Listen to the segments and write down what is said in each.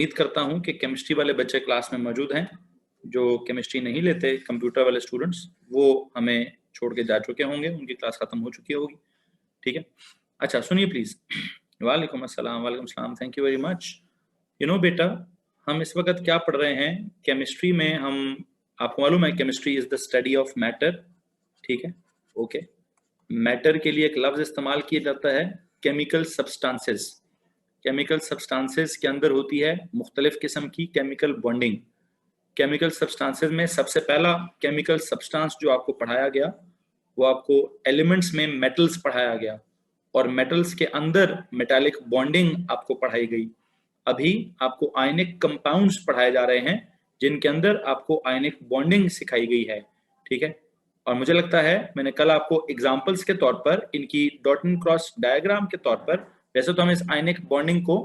उम्मीद करता हूं कि केमिस्ट्री वाले बच्चे क्लास में मौजूद हैं। जो केमिस्ट्री नहीं लेते, कंप्यूटर वाले स्टूडेंट्स, वो हमें छोड़ के जा चुके होंगे, उनकी क्लास खत्म हो चुकी होगी। ठीक है, अच्छा सुनिए प्लीज। वालेकुम अस्सलाम। वालेकुम सलाम, थैंक यू वेरी मच। बेटा, हम इस वक्त क्या पढ़ रहे हैं केमिस्ट्री में? आपको मालूम है chemistry is the study of matter. ठीक है, ओके। मैटर के लिए एक लफ्ज इस्तेमाल किया जाता है, केमिकल सब्सटेंसेस। केमिकल सब्सटेंसेस के अंदर होती है मुख्तलिफ किस्म की केमिकल बॉन्डिंग। केमिकल सब्सटेंसेस में सबसे पहला केमिकल सब्सटेंस जो आपको पढ़ाया गया वो आपको एलिमेंट्स में मेटल्स पढ़ाया गया, और मेटल्स के अंदर मेटालिक बॉन्डिंग आपको पढ़ाई गई। अभी आपको आयनिक कंपाउंड्स पढ़ाए जा रहे हैं जिनके अंदर आपको आयनिक बॉन्डिंग सिखाई गई है। ठीक है, और मुझे लगता है मैंने कल आपको एग्जाम्पल्स के तौर पर, इनकी डॉट एंड क्रॉस डायग्राम के तौर पर, वैसे तो हम इस आयनिक बॉन्डिंग को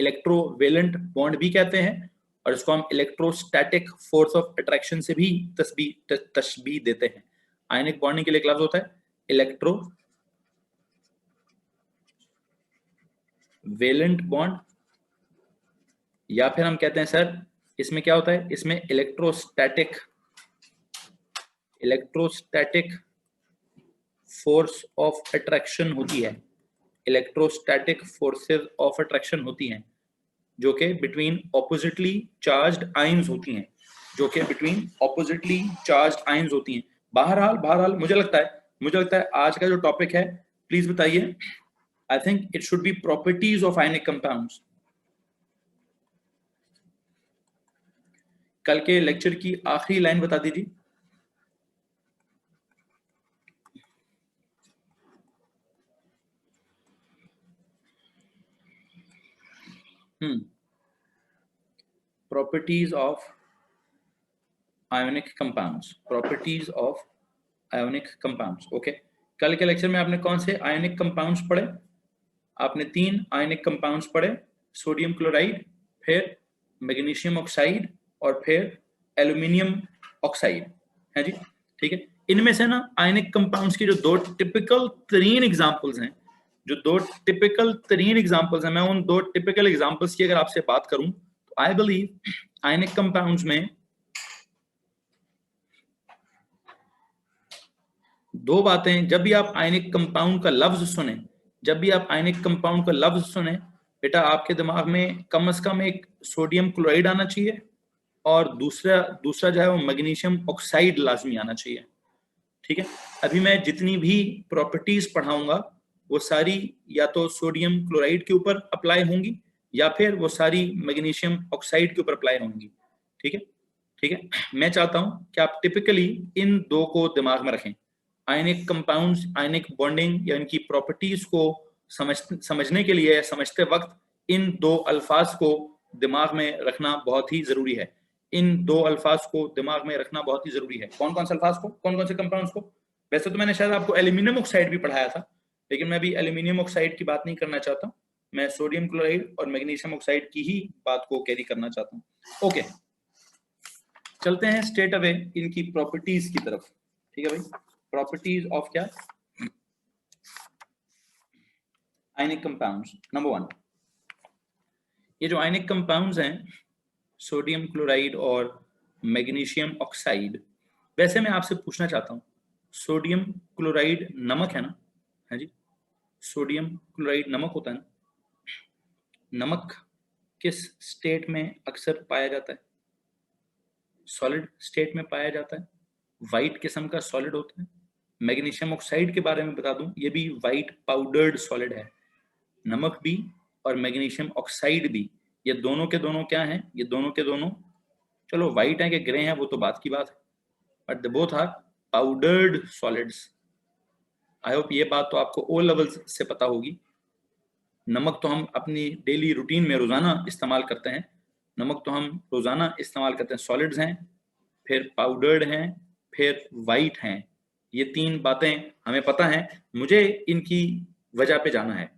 इलेक्ट्रोवेलेंट बॉन्ड भी कहते हैं, और इसको हम इलेक्ट्रोस्टैटिक फोर्स ऑफ अट्रैक्शन से भी तशबीह देते हैं। आयनिक बॉन्डिंग के लिए एक लफ्ज होता है इलेक्ट्रो वेलेंट बॉन्ड, या फिर हम कहते हैं सर इसमें क्या होता है, इसमें इलेक्ट्रोस्टैटिक फोर्स ऑफ अट्रैक्शन होती है। इलेक्ट्रोस्टैटिक फोर्सेस ऑफ अट्रैक्शन होती हैं जो कि बिटवीन ऑपोजिटली चार्ज्ड आयंस होती हैं, बहरहाल मुझे लगता है आज का जो टॉपिक है, प्लीज बताइए, I think it should be properties of ionic compounds. कल के लेक्चर की आखिरी लाइन बता दीजिए। Properties of ionic compounds. Okay, कल के लेक्चर में आपने कौन से आयोनिक कंपाउंड्स पढ़े? आपने 3 आयोनिक कंपाउंड्स पढ़े, सोडियम क्लोराइड, फिर मैग्नीशियम ऑक्साइड, और फिर एल्यूमिनियम ऑक्साइड, है जी। ठीक है, इनमें से ना आयोनिक कंपाउंड्स की जो 2 टिपिकल तरीन एग्जांपल्स हैं, मैं उन 2 टिपिकल एग्जांपल्स की अगर आपसे बात करूं तो आई बिलीव आयनिक कंपाउंड्स में 2 बातें। जब भी आप आयनिक कंपाउंड का लफ्ज सुने, बेटा आपके दिमाग में कम से कम एक सोडियम क्लोराइड आना चाहिए, और दूसरा जो है वो मैग्नीशियम ऑक्साइड लाजमी आना चाहिए। ठीक है, अभी मैं जितनी भी प्रॉपर्टीज पढ़ाऊंगा वो सारी या तो सोडियम क्लोराइड के ऊपर अप्लाई होंगी, या फिर वो सारी मैग्नीशियम ऑक्साइड के ऊपर अप्लाई होंगी। ठीक है, मैं चाहता हूं कि आप टिपिकली इन 2 को दिमाग में रखें। आयनिक कंपाउंड्स, आयनिक बॉन्डिंग या इनकी प्रॉपर्टीज को समझने के लिए, समझते वक्त इन 2 अल्फाज को दिमाग में रखना बहुत ही जरूरी है। कौन कौन से अल्फाज को, कौन कौन से कंपाउंड्स को? वैसे तो मैंने शायद आपको एल्यूमिनियम ऑक्साइड भी पढ़ाया था, लेकिन मैं अभी एल्यूमिनियम ऑक्साइड की बात नहीं करना चाहता। मैं सोडियम क्लोराइड और मैग्नीशियम ऑक्साइड की ही बात को कैरी करना चाहता हूँ। ओके, चलते हैं स्ट्रेट अवे इनकी प्रॉपर्टीज की तरफ। ठीक है भाई, प्रॉपर्टीज ऑफ क्या? Ionic compounds. नंबर 1, ये जो आयनिक कंपाउंड्स हैं सोडियम क्लोराइड और मैग्नीशियम ऑक्साइड, वैसे मैं आपसे पूछना चाहता हूं, सोडियम क्लोराइड नमक है ना? है जी, सोडियम क्लोराइड नमक होता है ना? नमक किस स्टेट में अक्सर पाया जाता है? सॉलिड स्टेट में पाया जाता है, वाइट किस्म का सॉलिड होता है। मैग्नीशियम ऑक्साइड के बारे में बता दूं, ये भी वाइट पाउडर्ड सॉलिड है। नमक भी और मैग्नीशियम ऑक्साइड भी, ये दोनों के दोनों क्या हैं? ये दोनों के दोनों, चलो वाइट है कि ग्रे है वो तो बात की बात है, but they both are powdered solids. I hope ये बात तो आपको ओ लेवल से पता होगी। नमक तो हम अपनी डेली रूटीन में रोजाना इस्तेमाल करते हैं, सॉलिड्स हैं, फिर पाउडर्ड हैं, फिर वाइट हैं। ये 3 बातें हमें पता हैं। मुझे इनकी वजह पे जाना है,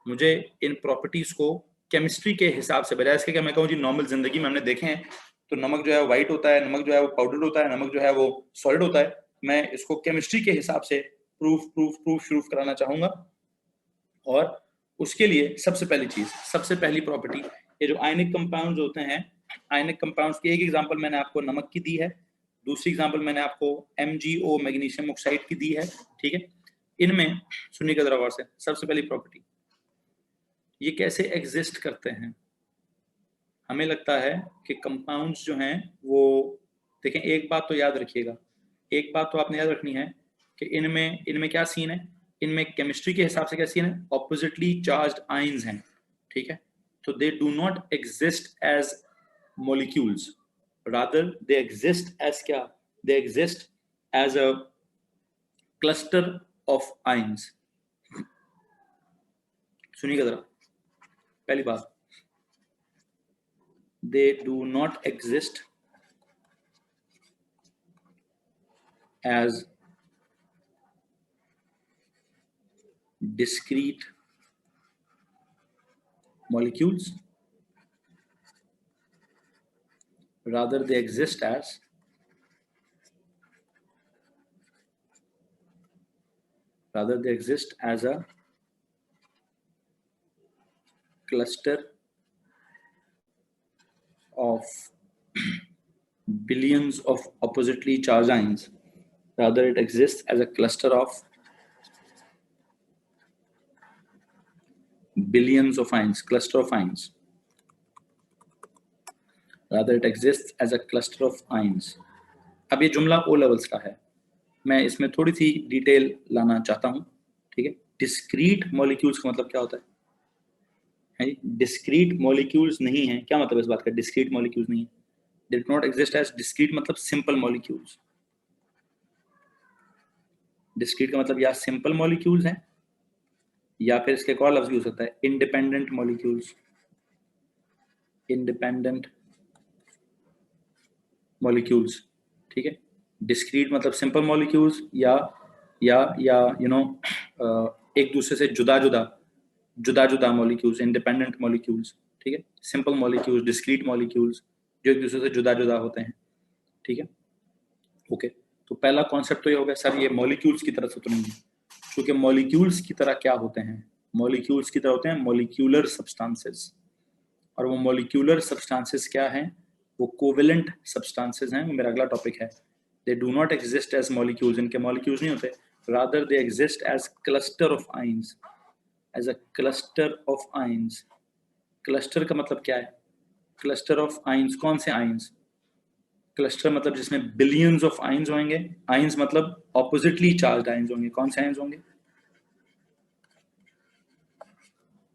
मुझे इन प्रॉपर्टीज को केमिस्ट्री के हिसाब से, बजाय इसके कि मैं कहूँ जी नॉर्मल जिंदगी में हमने देखे हैं तो नमक जो है व्हाइट होता है, नमक जो है वो पाउडर होता है, नमक जो है वो सॉलिड होता है, मैं इसको केमिस्ट्री के हिसाब से प्रूफ कराना चाहूंगा। और उसके लिए सबसे पहली प्रॉपर्टी ये जो आयनिक कंपाउंड्स होते हैं, आयनिक कंपाउंड्स की एक एग्जांपल मैंने आपको नमक की दी है, दूसरी एग्जांपल मैंने आपको MgO मैग्नीशियम ऑक्साइड की दी है, ठीक है। इनमें सुनिएगा जरा गौर से, सबसे पहली प्रॉपर्टी, ये कैसे एग्जिस्ट करते हैं। हमें लगता है कि कंपाउंड्स जो हैं वो, देखें एक बात तो याद रखिएगा, एक बात तो आपने याद रखनी है कि इनमें इनमें क्या सीन है, इनमें केमिस्ट्री के हिसाब से क्या सीन है, ऑपोजिटली चार्ज्ड आयंस हैं, ठीक है। तो they do not exist as molecules, rather they exist as क्या, they exist as a cluster of ions. सुनिएगा जरा, पहली बात, they do not exist as discrete molecules, rather they exist as a cluster of billions of oppositely charged ions. Rather it exists as a cluster of billions of ions, cluster of ions. Rather it exists as a cluster of ions. अब ये जुमला O levels का है, मैं इसमें थोड़ी सी detail लाना चाहता हूँ, ठीक है। डिस्क्रीट मॉलिक्यूल्स का मतलब क्या होता है, डिस्क्रीट मॉलिक्यूल्स नहीं है, क्या मतलब इस बात का, डिस्क्रीट मॉलिक्यूल्स नहीं है, they do not exist as discrete, मतलब सिंपल मॉलिक्यूल्स। डिस्क्रीट का मतलब या सिंपल मॉलिक्यूल्स हैं, या फिर इसके एक और लफ्ज यूज होता है, इंडिपेंडेंट मॉलिक्यूल्स, इंडिपेंडेंट मॉलिक्यूल्स, ठीक है। डिस्क्रीट मतलब सिंपल मॉलिक्यूल्स, या यू नो एक दूसरे से जुदा जुदा मॉलिक्यूल्स, इंडिपेंडेंट मॉलिक्यूल्स, ठीक है। सिंपल मॉलिक्यूल्स, डिस्क्रीट मॉलिक्यूल्स जो एक दूसरे से जुदा होते हैं, ठीक है। ओके, तो पहला कॉन्सेप्ट तो ये हो गया सर, ये मॉलिक्यूल्स की तरह से तो नहीं, क्योंकि मॉलिक्यूल्स की तरह क्या होते हैं, मॉलिक्यूल्स की तरह होते हैं मॉलिक्यूलर सब्सटेंसेस, और वो मॉलिक्यूलर सब्सटेंसेस क्या हैं, वो कोवेलेंट सब्सटेंसेस हैं, वो मेरा अगला टॉपिक है। They do not exist as molecules, इनके मॉलिक्यूल्स नहीं होते, rather they exist as cluster of ions, as a cluster of ions. Cluster का मतलब क्या है, क्लस्टर ऑफ आयंस, कौन से आयंस, क्लस्टर मतलब जिसमें बिलियंस ऑफ आयंस होंगे, आयंस मतलब ऑपोजिटली चार्ज्ड आयंस होंगे, कौन से आयंस होंगे,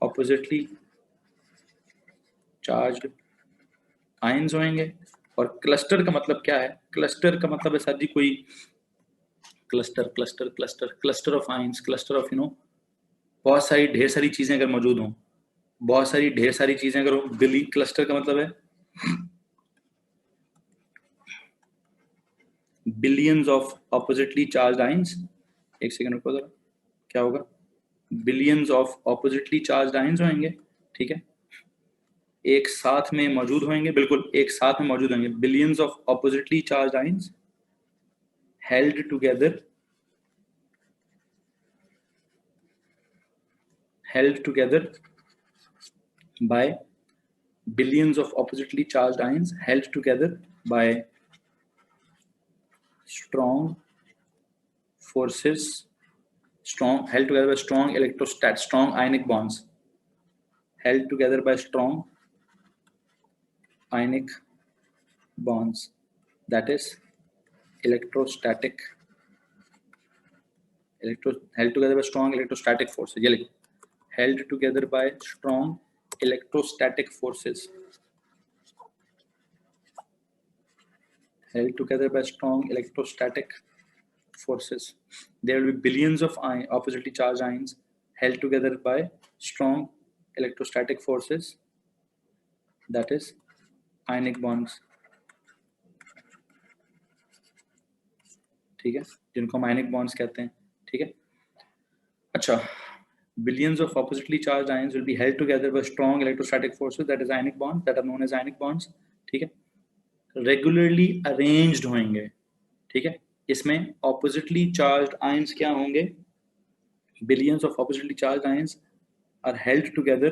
ऑपोजिटली चार्ज्ड आयंस होंगे। और क्लस्टर का मतलब क्या है, क्लस्टर का मतलब है सर जी कोई cluster of ions, cluster of बहुत सारी ढेर सारी चीजें अगर मौजूद हों, बहुत सारी ढेर सारी चीजें अगर बिली, क्लस्टर का मतलब है billions of oppositely charged ions. एक सेकंड रुको जरा, क्या होगा, billions of oppositely charged ions होंगे, ठीक है, एक साथ में मौजूद होंगे, बिल्कुल एक साथ में मौजूद होंगे, billions of oppositely charged ions held together by billions of oppositely charged ions, held together by strong forces, held together by strong electrostat, strong ionic bonds, held together by strong ionic bonds, that is electrostatic, held together by strong electrostatic forces, ये लिखो, held together by strong electrostatic forces, held together by strong electrostatic forces. There will be billions of oppositely charged ions held together by strong electrostatic forces, that is ionic bonds, ठीक है, जिनको हम ionic bonds कहते हैं, ठीक है। अच्छा, billions of oppositely charged ions will be held together by strong electrostatic forces, that is ionic bonds, that are known as ionic bonds, ठीक है, regularly arranged होंगे, ठीक है। इसमें oppositely charged ions क्या होंगे, billions of oppositely charged ions are held together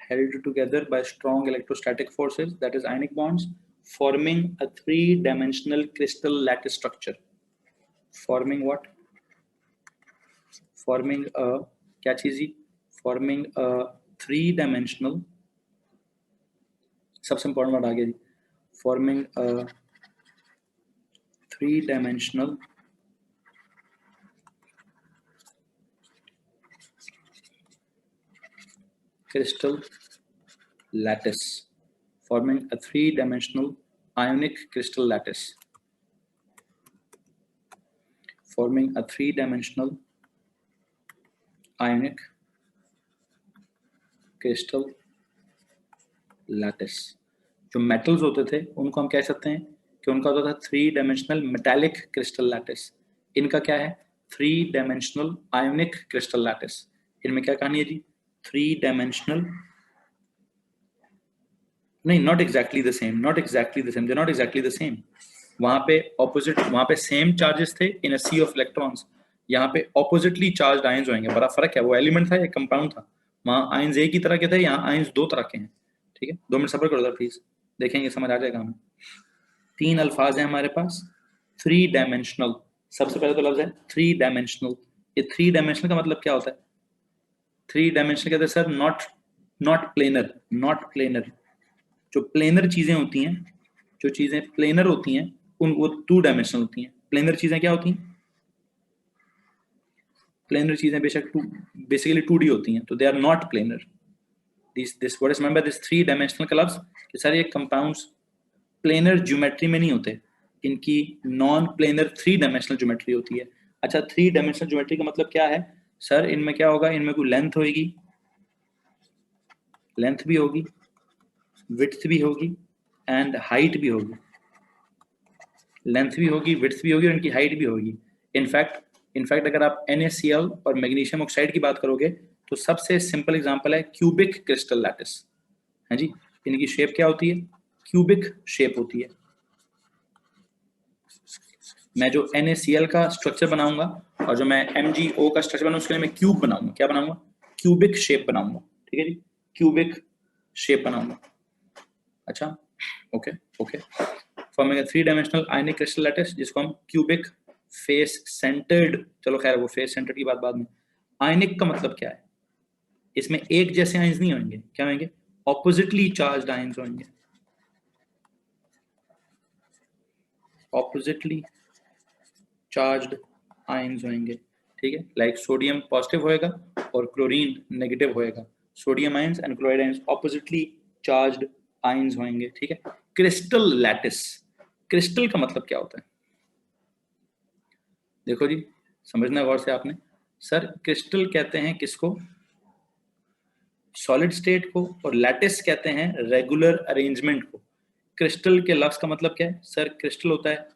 held together by strong electrostatic forces, that is ionic bonds, forming a three-dimensional crystal lattice structure. Forming what? Forming a क्या चीज ही? Forming a three-dimensional, सबसे important word आ गया जी, forming a three-dimensional crystal lattice, forming a three-dimensional ionic crystal lattice, forming a three-dimensional ionic crystal lattice. जो metals होते थे उनको हम कह सकते हैं कि उनका होता था three dimensional metallic crystal lattice. इनका क्या है? Three dimensional ionic crystal lattice. इनमें क्या कहानी है जी? थ्री डायमेंशनल नहीं, not exactly the same, not exactly the same, they not exactly the same. वहां पे ऑपोजिट, वहां पे सेम चार्जेस थे इन अ सी ऑफ इलेक्ट्रॉन्स. यहाँ पे ऑपोजिटली चार्ज आयंस होंगे. बड़ा फर्क है. वो एलिमेंट था या कंपाउंड था. वहां आयंस एक ही तरह के थे, यहाँ आयंस दो तरह के हैं. ठीक है, 2 मिनट सब्र करो प्लीज, देखेंगे समझ आ जाएगा हमें. 3 अल्फाज हैं हमारे पास. थ्री डायमेंशनल, सबसे पहले तो लफ्ज है थ्री डायमेंशनल. ये थ्री डायमेंशनल का मतलब क्या होता है? थ्री डायमेंशनल कहते हैं sir not planar. Not planar, जो प्लेनर चीजें होती हैं, जो चीजें प्लेनर होती हैं उन वो 2 डायमेंशनल होती हैं. प्लेनर चीजें क्या होती हैं? प्लेनर चीजें बेशक बेसिकली 2D होती हैं, तो they are not planar. This what is meant by this three dimensional का लफ्ज कि सर ये कंपाउंड्स प्लेनर ज्योमेट्री में नहीं होते, इनकी non planar three dimensional geometry होती है. अच्छा, थ्री डायमेंशनल ज्योमेट्री का मतलब क्या है सर? इनमें क्या होगा? इनमें कोई लेंथ होगी, लेंथ भी होगी, विड्थ भी होगी एंड हाइट भी होगी. लेंथ भी होगी, विड्थ भी होगी और इनकी हाइट भी होगी. इनफैक्ट अगर आप NaCl और मैग्नीशियम ऑक्साइड की बात करोगे तो सबसे सिंपल एग्जांपल है क्यूबिक क्रिस्टल लैटिस. है जी, इनकी शेप क्या होती है? क्यूबिक शेप होती है. मैं जो NaCl का स्ट्रक्चर बनाऊंगा और जो मैं MgO का स्ट्रक्चर बनाऊंगा उसके लिए मैं क्यूब बनाऊंगा. क्या बनाऊंगा? क्यूबिक शेप बनाऊंगा. ठीक है जी, क्यूबिक शेप बनाऊंगा. अच्छा, ओके. फॉर्मिंग थ्री डायमेंशनल आयनिक क्रिस्टल लैटिस जिसको हम क्यूबिक फेस सेंटर्ड, चलो खैर वो फेस सेंटर्ड की बात बाद में. आयनिक का मतलब क्या है? इसमें एक जैसे आयंस नहीं होंगे. क्या होंगे? ऑपोजिटली चार्ज्ड आयंस होंगे. ऑपोजिटली चार्ज्ड आयंस होंगे. ठीक है, लाइक सोडियम पॉजिटिव होएगा और क्लोरीन नेगेटिव होएगा. Sodium ions and chloride ions oppositely charged ions होंगे. ठीक है. क्रिस्टल लैटिस, क्रिस्टल का मतलब क्या होता है? देखो जी, समझना गौर से आपने. सर क्रिस्टल कहते हैं किसको? सॉलिड स्टेट को. और लैटिस कहते हैं रेगुलर अरेंजमेंट को. क्रिस्टल के लफ्ज का मतलब क्या है सर? क्रिस्टल होता है,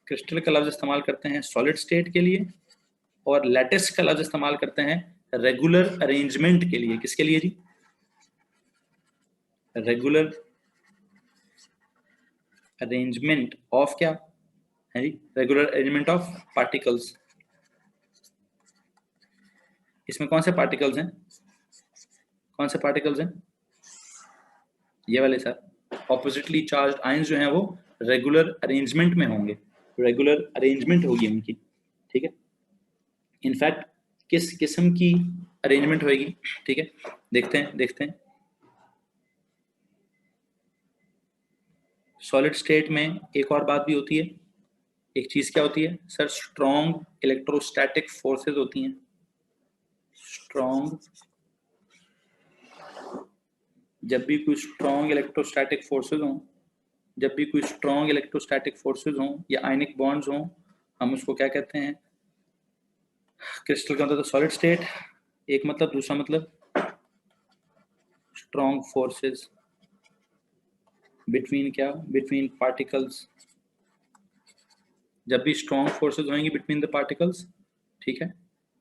क्रिस्टल का लफ्ज इस्तेमाल करते हैं सॉलिड स्टेट के लिए और लैटिस का लफ्ज इस्तेमाल करते हैं रेगुलर अरेंजमेंट के लिए. किसके लिए जी? रेगुलर अरेंजमेंट ऑफ क्या है जी? Regular arrangement of particles. इसमें कौन से पार्टिकल्स हैं? कौन से पार्टिकल्स हैं? ये वाले सर. ऑपोजिटली चार्ज्ड आयंस जो हैं वो रेगुलर अरेंजमेंट में होंगे. रेगुलर अरेंजमेंट होगी उनकी. ठीक है. इनफैक्ट किस किस्म की अरेंजमेंट होगी? ठीक है, देखते हैं. सॉलिड स्टेट में एक और बात भी होती है. एक चीज क्या होती है सर? स्ट्रॉन्ग इलेक्ट्रोस्टैटिक फोर्सेस होती हैं. स्ट्रॉन्ग, जब भी कोई स्ट्रॉन्ग इलेक्ट्रोस्टैटिक फोर्सेस हों, जब भी कोई स्ट्रॉन्ग इलेक्ट्रोस्टैटिक फोर्सेस हों या आयनिक बॉन्ड्स हों, हम उसको क्या कहते हैं? क्रिस्टल का मतलब सॉलिड स्टेट एक मतलब, दूसरा मतलब स्ट्रॉन्ग फोर्सेस बिटवीन क्या? Between particles. जब भी स्ट्रॉन्ग फोर्सेस होंगी बिटवीन द पार्टिकल्स, ठीक है,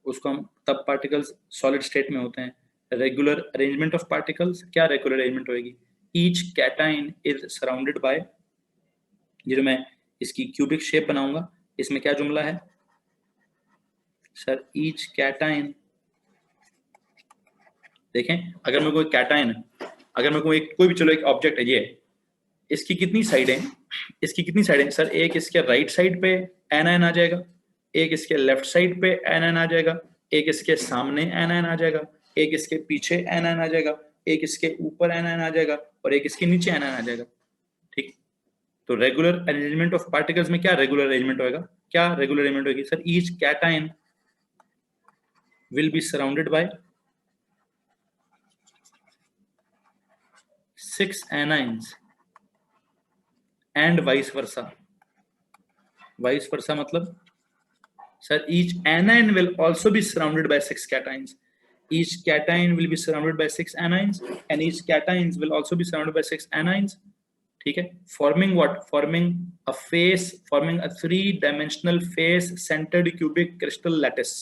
उसको हम तब पार्टिकल्स सॉलिड स्टेट में होते हैं. रेगुलर अरेंजमेंट ऑफ पार्टिकल्स, क्या रेगुलर अरेंजमेंट होगी? Each cation is surrounded by, ये जो मैं इसकी क्यूबिक शेप बनाऊंगा इसमें क्या जुमला है सर? ईच कैटाइन देखें, अगर मेरे को एक कैटायन, अगर मेरे को एक कोई भी, चलो एक ऑब्जेक्ट है ये, इसकी कितनी साइड है, इसकी कितनी साइड है सर? एक इसके राइट साइड पे एनायन आ जाएगा, एक इसके लेफ्ट साइड पे एनायन आ जाएगा, एक इसके सामने एनायन आ जाएगा, एक इसके पीछे एनायन आ जाएगा, एक इसके ऊपर एनायन आ जाएगा, और एक इसके नीचे एनायन आ जाएगा। ठीक, तो रेगुलर अरेंजमेंट ऑफ पार्टिकल्स में क्या रेगुलर अरेंजमेंट होगा? क्या रेगुलर अरेंजमेंट होगी sir? Each cation will be surrounded by 6 anions and vice versa. Vice versa मतलब sir, each anion will also be surrounded by 6 cations. Each cation will be surrounded by 6 anions, and each cations will also be surrounded by 6 anions. ठीक है, forming what? Forming a face, forming a 3-dimensional face centered cubic crystal lattice.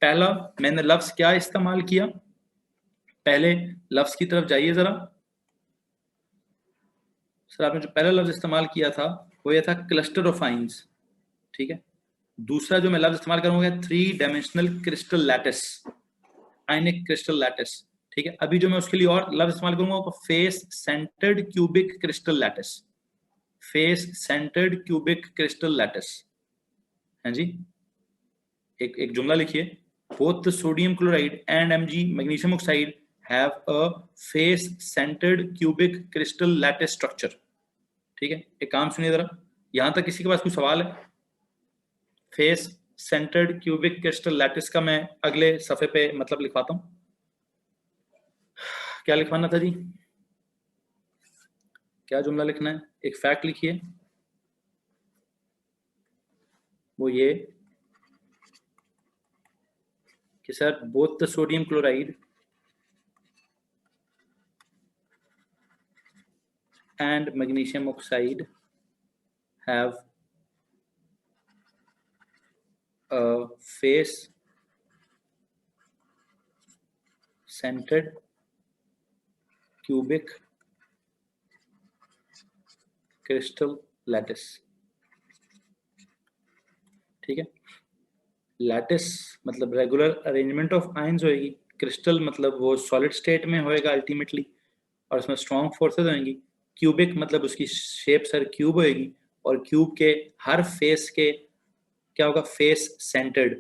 पहला मैंने लफ्ज क्या इस्तेमाल किया? पहले लफ्ज की तरफ जाइए जरा सर। आपने जो पहला लफ्ज इस्तेमाल किया था वो ये था क्लस्टर ऑफ आइंस। ठीक है, दूसरा जो मैं लफ्ज इस्तेमाल करूंगा 3-डायमेंशनल क्रिस्टल लैटिस, आयनिक क्रिस्टल लैटिस। ठीक है, अभी जो मैं उसके लिए और लफ्ज इस्तेमाल करूंगा वो face centred cubic crystal lattice, face centred cubic crystal lattice. हैं जी, एक जुमला लिखिए, both the sodium chloride and Mg magnesium oxide have a face centred cubic crystal lattice structure. ठीक है, एक काम सुनिए जरा, यहां तक किसी के पास कोई सवाल है? Face centred cubic crystal lattice का मैं अगले सफे पे मतलब लिखवाता हूं। क्या लिखवाना था जी? क्या जुमला लिखना है? एक फैक्ट लिखिए, वो ये कि sir both the sodium chloride and magnesium oxide have a face centered cubic crystal lattice। ठीक है, लैटिस मतलब रेगुलर अरेंजमेंट ऑफ आयंस होएगी, क्रिस्टल मतलब वो सॉलिड स्टेट में होएगा अल्टीमेटली, और उसमें स्ट्रॉन्ग फोर्सेस होंगी। क्यूबिक मतलब उसकी शेप सर क्यूब होएगी, और क्यूब के हर फेस के क्या होगा? फेस सेंटर्ड,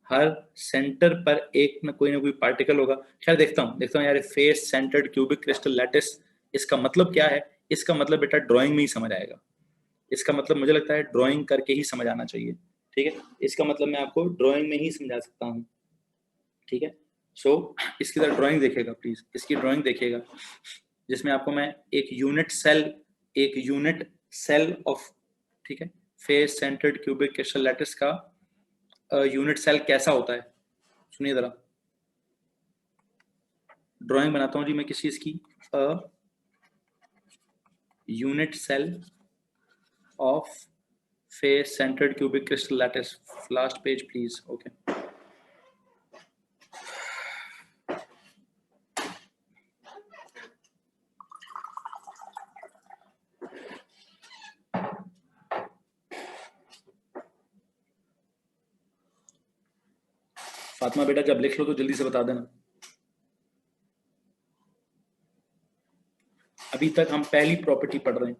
हर सेंटर पर एक ना कोई पार्टिकल होगा। खैर देखता हूँ यार, face centred cubic crystal lattice, इसका मतलब क्या है? इसका मतलब बेटा ड्राइंग में ही समझ आएगा। इसका मतलब मुझे लगता है ड्राइंग करके ही समझ आना चाहिए। ठीक है, इसका मतलब मैं आपको ड्राइंग में ही समझा सकता हूँ। ठीक है, सो इसकी तरह ड्राइंग देखिएगा प्लीज, इसकी ड्राइंग देखिएगा, जिसमें आपको मैं एक यूनिट सेल ऑफ, ठीक है, face centred cubic crystal lattice का यूनिट सेल कैसा होता है सुनिए जरा। ड्राइंग बनाता हूं जी मैं किस चीज की? Unit cell of face centred cubic crystal lattice. Last page please. Okay, Fatima बेटा जब लिख लो तो जल्दी से बता देना। अभी तक हम पहली प्रॉपर्टी पढ़ रहे हैं।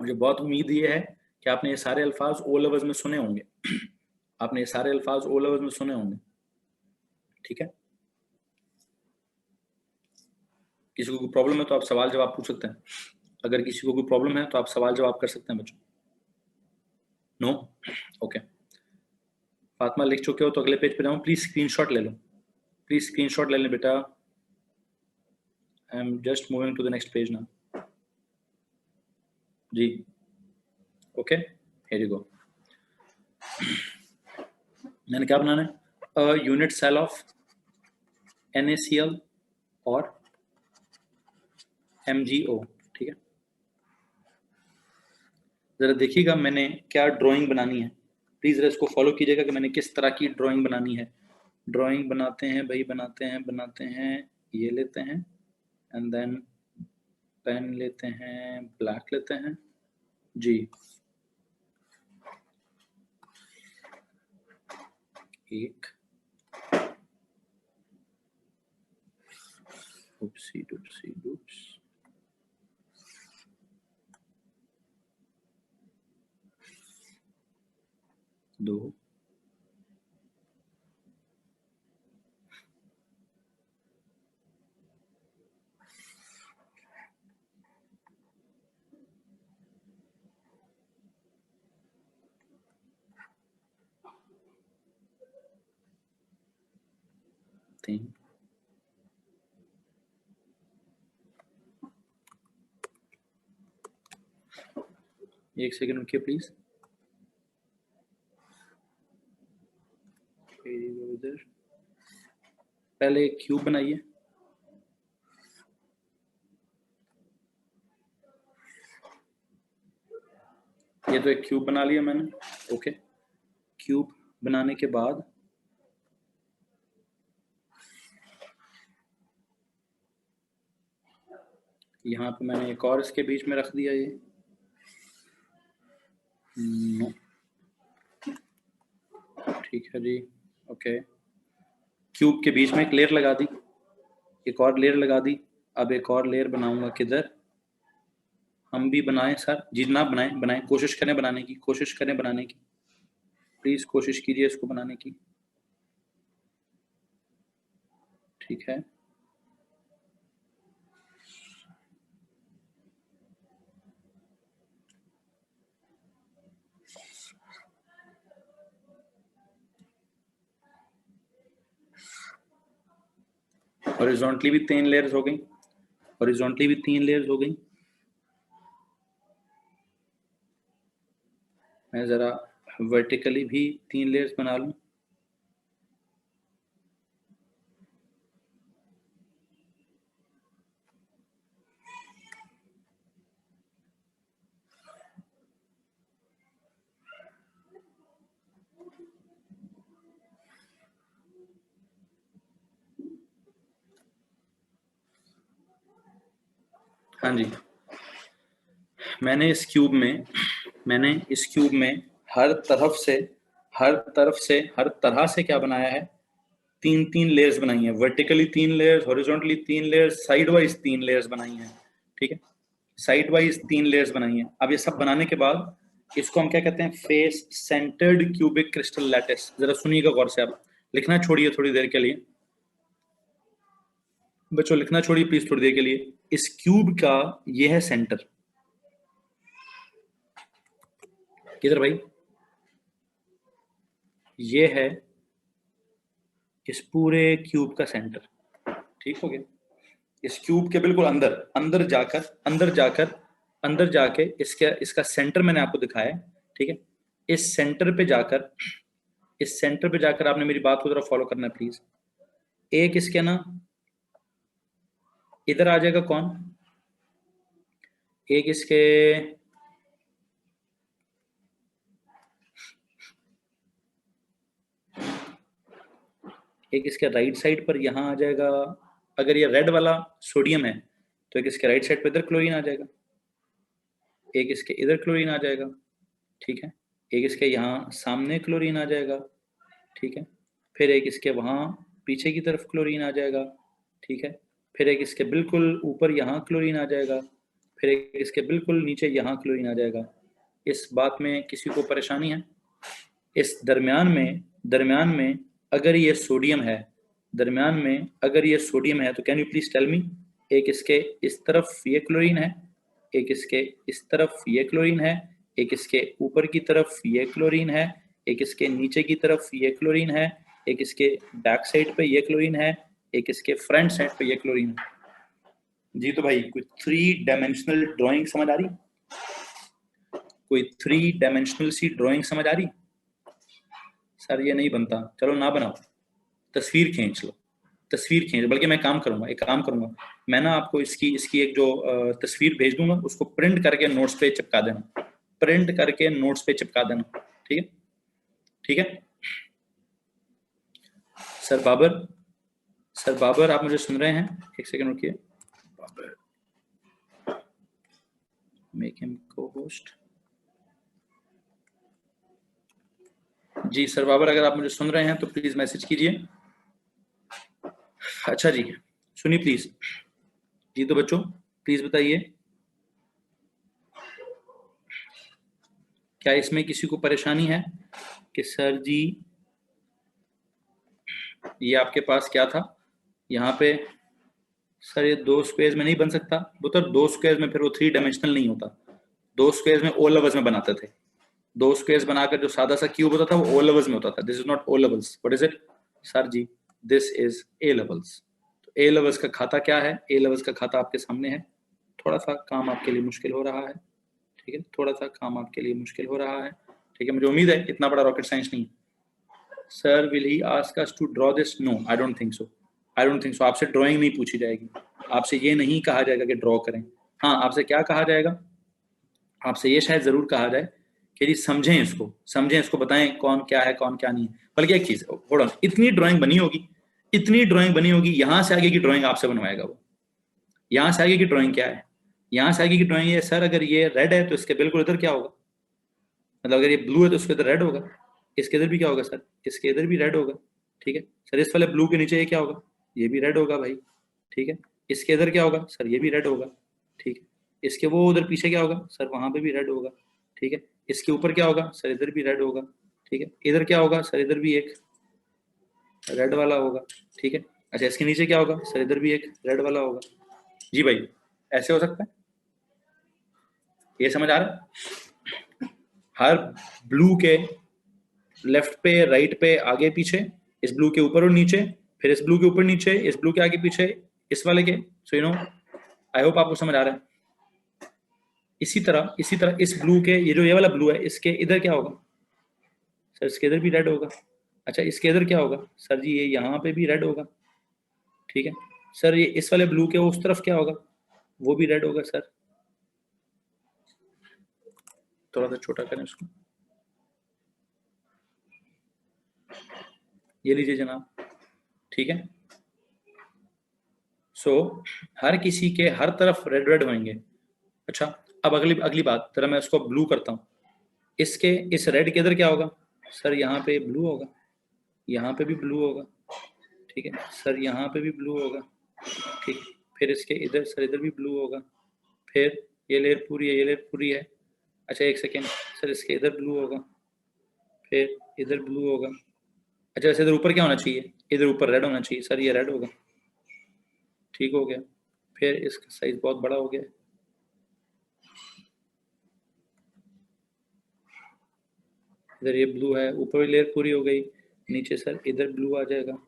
मुझे बहुत उम्मीद ये है कि आपने ये सारे अल्फाज ओ लेवल्स में सुने होंगे। आपने ये सारे अल्फाज ओ लेवल्स में सुने होंगे। ठीक है, किसी को कोई प्रॉब्लम है तो आप सवाल जवाब पूछ सकते हैं। अगर किसी को कोई प्रॉब्लम है तो आप सवाल जवाब कर सकते हैं बच्चों। नो? ओके, फातिमा लिख चुके हो तो अगले पेज पे जाऊं, प्लीज स्क्रीनशॉट ले लो, प्लीज स्क्रीनशॉट ले लें बेटा। I am just moving to the next page now जी। Okay, here you go. मैंने क्या बनाना है? यूनिट सेल ऑफ NaCl और MgO। ठीक है, जरा देखिएगा मैंने क्या ड्राइंग बनानी है, प्लीज जरा इसको फॉलो कीजिएगा कि मैंने किस तरह की ड्राइंग बनानी है। ड्राइंग बनाते हैं भाई, बनाते हैं, ये लेते हैं एंड देन पेन लेते हैं, ब्लैक लेते हैं जी। एक, उपसी डुपसी डुप्स, दो, तीन, एक सेकंड रुकिए प्लीज। इधर पहले एक क्यूब बनाइए। ये तो एक क्यूब बना लिया मैंने। ओके, क्यूब बनाने के बाद यहाँ पे मैंने एक और इसके बीच में रख दिया ये। नो, ठीक है जी। ओके, क्यूब के बीच में एक लेयर लगा दी, एक और लेयर लगा दी। अब एक और लेयर बनाऊंगा किधर, हम भी बनाएं सर, जितना बनाएं बनाएं, कोशिश करें बनाने की, कोशिश करें बनाने की, प्लीज कोशिश कीजिए इसको बनाने की। ठीक है, हॉरिजॉन्टली भी 3 लेयर्स हो गई, हॉरिजॉन्टली भी 3 लेयर्स हो गई। मैं जरा वर्टिकली भी 3 लेयर्स बना लूं। हाँ जी, मैंने इस क्यूब में हर तरफ से हर तरह से क्या बनाया है, 3 लेयर्स बनाई है। Vertically 3 layers, horizontally 3 layers, side wise 3 layers बनाई हैं। ठीक है, साइड वाइज 3 लेयर्स बनाई हैं। अब ये सब बनाने के बाद इसको हम क्या कहते हैं, face centred cubic crystal lattice. जरा सुनिएगा गौर से, आप लिखना छोड़िए थोड़ी देर के लिए, बच्चों लिखना छोड़िए प्लीज थोड़ी देर के लिए। इस क्यूब का ये है सेंटर, किधर भाई, ये है इस पूरे क्यूब का सेंटर। ठीक हो गया, इस क्यूब के बिल्कुल अंदर, अंदर जाके इसका सेंटर मैंने आपको दिखाया है। ठीक है, इस सेंटर पे जाकर, आपने मेरी बात को जरा फॉलो करना है प्लीज। एक इसके ना इधर आ जाएगा कौन, एक इसके राइट साइड पर यहां आ जाएगा। अगर ये रेड वाला सोडियम है तो एक इसके राइट साइड पर इधर क्लोरीन आ जाएगा, एक इसके इधर क्लोरीन आ जाएगा। ठीक है, एक इसके यहाँ सामने क्लोरीन आ जाएगा। ठीक है, फिर एक इसके वहाँ पीछे की तरफ क्लोरीन आ जाएगा। ठीक है, फिर एक इसके बिल्कुल ऊपर यहाँ क्लोरीन आ जाएगा, फिर एक इसके बिल्कुल नीचे यहाँ क्लोरीन आ जाएगा। इस बात में किसी को परेशानी है? इस दरमियान में अगर ये सोडियम है, तो can you please tell me, एक इसके इस तरफ ये क्लोरीन है, एक इसके इस तरफ ये क्लोरीन है, एक इसके ऊपर की तरफ ये क्लोरीन है, एक इसके नीचे की तरफ ये क्लोरीन है, एक इसके बैक साइड पे ये क्लोरीन है, एक इसके फ्रंट साइड पे ये क्लोरीन है। जी तो भाई कोई 3 डायमेंशनल ड्राइंग समझ आ रही, कोई 3 डायमेंशनल सी ड्राइंग समझ आ रही? सर ये नहीं बनता, चलो ना बनाओ, तस्वीर खींच लो, तस्वीर खींच। बल्कि मैं एक काम करूंगा, मैं ना आपको इसकी इसकी एक जो तस्वीर भेज दूंगा, उसको प्रिंट करके नोट्स पे चिपका देना, प्रिंट करके नोट्स पे चिपका देना। ठीक है, ठीक है। सर बाबर, आप मुझे सुन रहे हैं? एक सेकंड रुकिए। बाबर, मेक हिम को होस्ट। जी सर बाबर, अगर आप मुझे सुन रहे हैं तो प्लीज मैसेज कीजिए। अच्छा जी, सुनिए प्लीज। जी तो बच्चों प्लीज बताइए, क्या इसमें किसी को परेशानी है कि सर जी ये आपके पास क्या था यहाँ पे, सर ये 2 स्क्वायर में नहीं बन सकता। वो तो 2 स्क्वायर में फिर वो 3 डायमेंशनल नहीं होता। 2 स्क्वायर में ओ लेवल्स में बनाते थे। 2 स्क्वायर बनाकर जो सादा सा क्यूब होता था वो ओ लेवल्स में होता था। This is not O levels. What is it sir जी? This is A levels. तो ए लेवल्स का खाता क्या है? ए लेवल्स का खाता आपके सामने है। थोड़ा सा काम आपके लिए मुश्किल हो रहा है, ठीक है, थोड़ा सा काम आपके लिए मुश्किल हो रहा है, ठीक है। मुझे उम्मीद है इतना बड़ा रॉकेट साइंस नहीं। Sir will he ask us to draw this? No, I don't think so. I don't think so. आपसे ड्राइंग नहीं पूछी जाएगी, आपसे ये नहीं कहा जाएगा कि ड्रॉ करें। हाँ, आपसे क्या कहा जाएगा? आपसे ये शायद जरूर कहा जाए कि जी समझें इसको, समझें इसको, बताएं कौन क्या है कौन क्या नहीं है। बल्कि एक चीज, होल्ड ऑन, इतनी ड्राइंग बनी होगी, इतनी ड्राइंग बनी होगी, यहां से आगे की ड्राइंग आपसे बनवाएगा वो। यहां से आगे की ड्राइंग क्या है? यहां से आगे की ड्राइंग है, सर अगर ये रेड है तो इसके बिल्कुल इधर क्या होगा, मतलब अगर ये ब्लू है तो उसके इधर रेड होगा। इसके इधर भी क्या होगा सर? इसके इधर भी रेड होगा, ठीक है। सर इस वाले ब्लू के नीचे ये क्या होगा? ये भी रेड होगा भाई, ठीक है। इसके इधर क्या होगा? सर ये भी रेड होगा, ठीक है। इसके वो उधर पीछे क्या होगा? सर वहां पे भी रेड होगा, ठीक है। इसके ऊपर क्या होगा? सर इधर भी रेड होगा, ठीक है। इधर क्या होगा? सर इधर भी एक रेड वाला होगा, ठीक है। अच्छा, इसके नीचे क्या होगा? सर इधर भी एक रेड वाला होगा। जी भाई, ऐसे हो सकता है? ये समझ आ रहा है? हर ब्लू के लेफ्ट पे, राइट पे, आगे पीछे, इस ब्लू के ऊपर और नीचे, फिर इस ब्लू के ऊपर नीचे, इस ब्लू के आगे पीछे, इस वाले के। So you know, I hope आपको समझ आ रहा है। इसी तरह इस ब्लू के, ये वाला ब्लू है, इसके इधर क्या होगा? सर इसके इधर भी रेड होगा। अच्छा, इसके इधर क्या होगा? सर जी ये यहाँ पे भी रेड होगा, ठीक है। सर ये इस वाले ब्लू के उस तरफ क्या होगा? वो भी रेड होगा सर। थोड़ा सा छोटा करें उसको, ये लीजिए जनाब, ठीक है। सो हर किसी के हर तरफ रेड रेड होंगे। अच्छा, अब अगली अगली बात, जरा मैं उसको ब्लू करता हूँ। इसके इस रेड के इधर क्या होगा? सर यहाँ पे ब्लू होगा, यहाँ पे भी ब्लू होगा, ठीक है। सर यहाँ पे भी ब्लू होगा, ठीक। फिर इसके इधर, सर इधर भी ब्लू होगा। फिर ये लेयर पूरी है, ये लेयर पूरी है। अच्छा एक सेकेंड, सर इसके इधर ब्लू होगा, फिर इधर ब्लू होगा। अच्छा वैसे इधर ऊपर क्या होना चाहिए? इधर ऊपर रेड होना चाहिए, सर ये रेड होगा, ठीक हो गया। फिर इसका साइज बहुत बड़ा हो गया, इधर ये ब्लू है, ऊपर लेयर पूरी हो गई, नीचे सर इधर ब्लू आ जाएगा,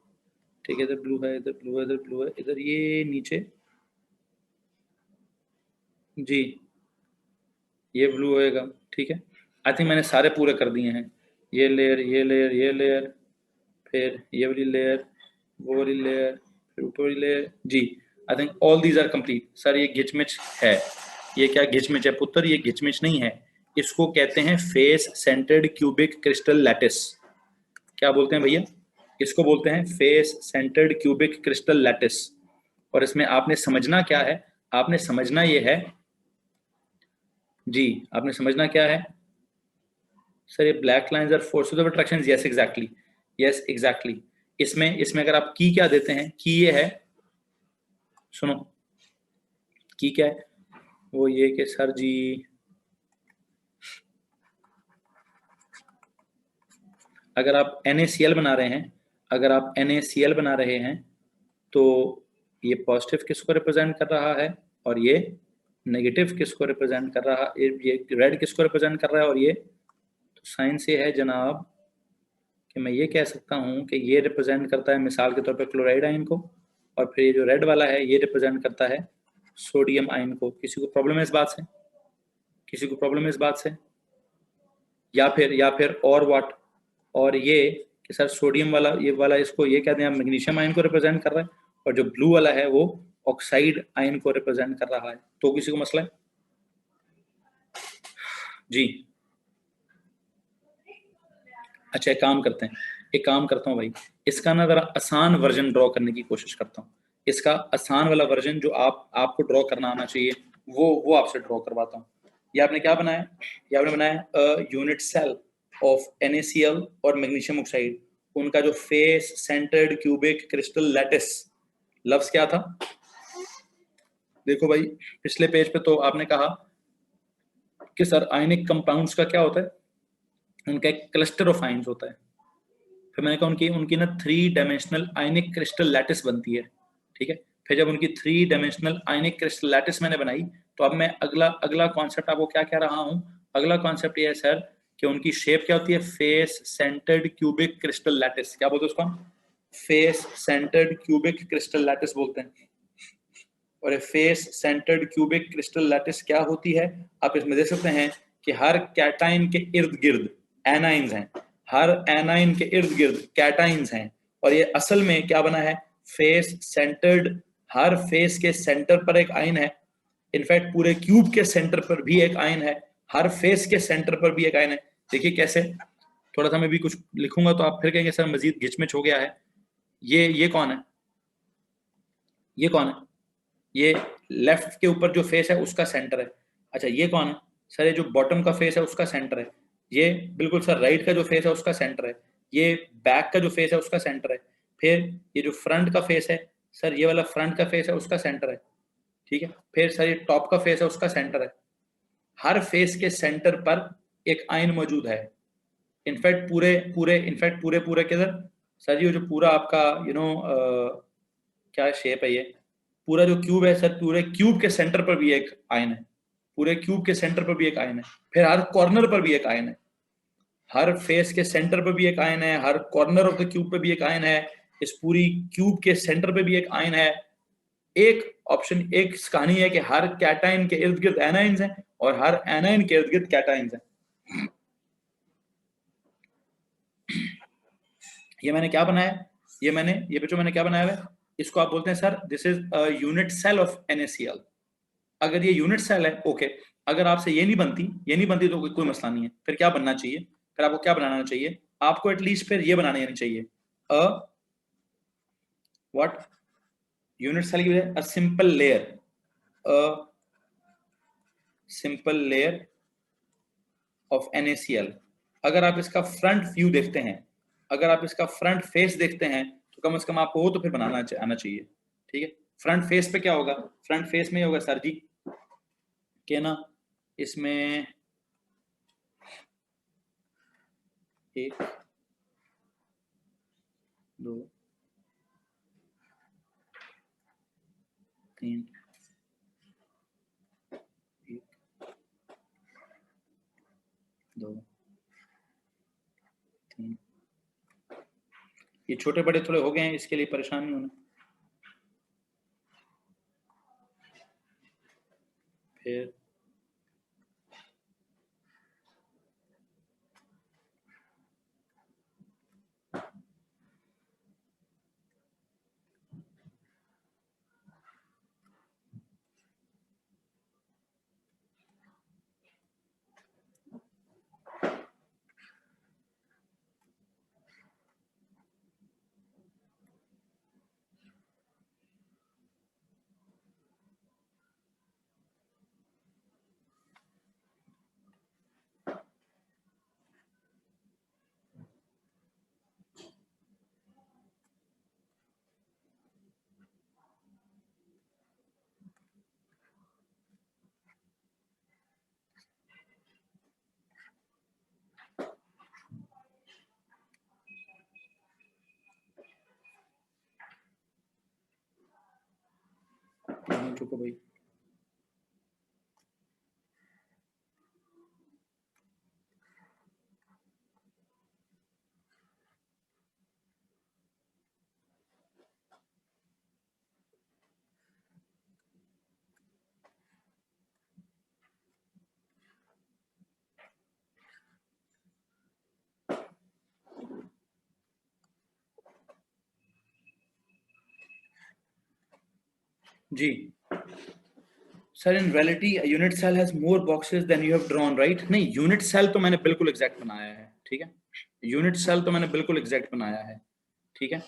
ठीक है। इधर ब्लू है, इधर ब्लू है, इधर ब्लू है, इधर ये नीचे जी ये ब्लू होएगा, ठीक है। आई थिंक मैंने सारे पूरे कर दिए हैं। ये लेयर, ये लेयर, ये लेयर, फिर ये वाली लेयर, वो वाली लेयर, फिर ऊपर वाली लेयर जी। I think all these are complete. Sir ये घिचमिच है। ये क्या घिचमिच है पुत्र? ये घिचमिच नहीं है, इसको कहते हैं face centred cubic crystal lattice. क्या बोलते हैं भैया? इसको बोलते हैं face centred cubic crystal lattice. और इसमें आपने समझना क्या है? आपने समझना ये है जी, आपने समझना क्या है? सर ये black lines are forces of attraction. Yes exactly, yes exactly. इसमें अगर आप की क्या देते हैं, की ये है, सुनो, की क्या है? वो ये कि सर जी अगर आप NaCl बना रहे हैं, अगर आप NaCl बना रहे हैं तो ये पॉजिटिव किसको रिप्रेजेंट कर रहा है और ये नेगेटिव किसको रिप्रेजेंट कर रहा है? ये रेड किसको रिप्रेजेंट कर रहा है और ये? तो साइन से है जनाब कि मैं ये कह सकता हूँ कि ये रिप्रेजेंट करता है मिसाल के तौर पे क्लोराइड आयन को, और फिर ये जो रेड वाला है ये रिप्रेजेंट करता है सोडियम आयन को। किसी को प्रॉब्लम है इस बात से? किसी को प्रॉब्लम है इस बात से? या फिर और व्हाट? और ये कि सर सोडियम वाला, ये वाला इसको ये कहते हैं मैग्नीशियम आयन को रिप्रेजेंट कर रहा है, और जो ब्लू वाला है वो ऑक्साइड आयन को रिप्रेजेंट कर रहा है। तो किसी को मसला है? जी अच्छा, एक काम करते हैं, एक काम करता हूँ भाई, इसका ना जरा आसान वर्जन ड्रॉ करने की कोशिश करता हूँ। इसका आसान वाला वर्जन जो आपको ड्रॉ करना आना चाहिए वो आपसे ड्रॉ करवाता हूँ। ये आपने क्या बनाया? ये आपने बनाया यूनिट सेल, ऑफ NaCl और मैग्नीशियम ऑक्साइड, उनका जो face centred cubic crystal lattice लफ्ज क्या था? देखो भाई, पिछले पेज पे तो आपने कहा कि सर आयनिक कंपाउंड्स का क्या होता है, उनका एक क्लस्टर ऑफ आयन्स होता है। फिर मैंने कहा उनकी उनकी ना 3 डायमेंशनल आयनिक क्रिस्टल लैटिस बनती है, ठीक है। फिर जब उनकी 3 डायमेंशनल आयनिक क्रिस्टल लैटिस मैंने बनाई, तो अब मैं अगला अगला कॉन्सेप्ट आपको क्या कह रहा हूं, अगला कॉन्सेप्ट ये है सर कि उनकी शेप क्या होती है, face centred cubic crystal lattice. क्या बोलते हैं उसको? Face centred cubic crystal lattice बोलते हैं। और face centred cubic crystal lattice क्या होती है, आप इसमें देख सकते हैं कि हर कैटाइन के इर्द गिर्द एनाइंस हैं, हर एनाइन के इर्द गिर्द कैटाइंस हैं। और ये असल में क्या बना है, फेस सेंटर्ड, हर फेस के सेंटर पर एक आयन है। इनफैक्ट पूरे क्यूब के सेंटर पर भी एक आयन है, हर फेस के सेंटर पर भी एक आयन है। देखिए कैसे, थोड़ा सा मैं भी कुछ लिखूंगा तो आप फिर कहेंगे सर मजीद घिचमिच हो गया है। ये कौन है, ये कौन है? ये लेफ्ट के ऊपर जो फेस है उसका सेंटर है। अच्छा ये कौन है सर? ये जो बॉटम का फेस है उसका सेंटर है। ये बिल्कुल सर राइट का जो फेस है उसका सेंटर है। ये बैक का जो फेस है उसका सेंटर है। फिर ये जो फ्रंट का फेस है सर, ये वाला फ्रंट का फेस है उसका सेंटर है, ठीक है। फिर सर ये टॉप का फेस है उसका सेंटर है। हर फेस के सेंटर पर एक आयन मौजूद है। इनफैक्ट पूरे पूरे के सर ये जो पूरा आपका क्या शेप है, ये पूरा जो क्यूब है सर, पूरे क्यूब के सेंटर पर भी एक आयन है, पूरे क्यूब के सेंटर पर भी एक आयन है। फिर हर कॉर्नर पर भी एक आयन है, हर फेस के सेंटर पर भी एक आयन है, हर कॉर्नर ऑफ द क्यूब पे भी एक आयन है, इस पूरी क्यूब के सेंटर पे भी एक आयन है। एक ऑप्शन, एक कहानी है कि हर कैटाइन के इर्द गिर्द एनाइंस हैं और हर एनाइन के इर्द गिर्द कैटाइंस हैं। ये मैंने क्या बनाया, ये बच्चों मैंने क्या बनाया है, इसको आप बोलते हैं sir this is unit cell of NaCl। अगर ये यूनिट सेल है, ओके। अगर आपसे ये नहीं बनती तो कोई मसला नहीं है। फिर क्या बनना चाहिए, फिर आपको क्या बनाना चाहिए, आपको एटलीस्ट फिर ये बनाने आनी चाहिए, अ व्हाट यूनिट सेल की अ simple layer, a simple layer of NaCl। अगर आप इसका फ्रंट व्यू देखते हैं, अगर आप इसका फ्रंट फेस देखते हैं, तो कम से कम आपको वो तो फिर बनाना आना चाहिए, ठीक है। फ्रंट फेस पे क्या होगा, फ्रंट फेस में होगा सर जी के ना, इसमें 1 2 3 1 2 3। ये छोटे बड़े थोड़े हो गए हैं, इसके लिए परेशान नहीं होना। फिर चुको भाई, जी sir in reality unit cell has more boxes than you have drawn, right? नहीं, यूनिट सेल तो मैंने बिल्कुल एग्जैक्ट बनाया है, ठीक है। यूनिट सेल तो मैंने बिल्कुल एग्जैक्ट बनाया है, ठीक है।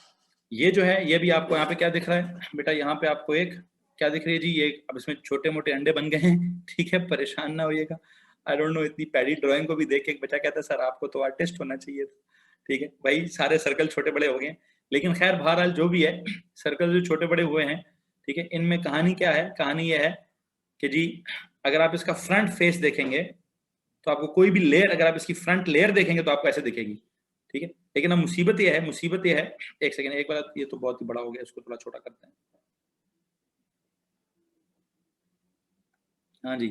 ये जो है, ये भी आपको यहाँ पे क्या दिख रहा है बेटा, यहाँ पे आपको एक क्या दिख रही है जी, ये अब इसमें छोटे मोटे अंडे बन गए हैं, ठीक है, परेशान ना होइएगा। आई डोंट नो, इतनी पैडी ड्राइंग को भी देख के एक बच्चा कहता है सर आपको तो आर्टिस्ट होना चाहिए था। ठीक है भाई, सारे सर्कल छोटे बड़े हो गए, लेकिन खैर बहरहाल जो भी है, सर्कल जो छोटे बड़े हुए हैं, ठीक है, इनमें कहानी क्या है? कहानी ये है कि जी अगर आप इसका फ्रंट फेस देखेंगे तो आपको कोई भी लेयर, अगर आप इसकी फ्रंट लेयर देखेंगे तो आपको ऐसे दिखेगी। ठीक है, लेकिन अब मुसीबत ये है, एक सेकेंड, एक बार, ये तो बहुत ही बड़ा हो गया, इसको थोड़ा छोटा करते हैं। हाँ जी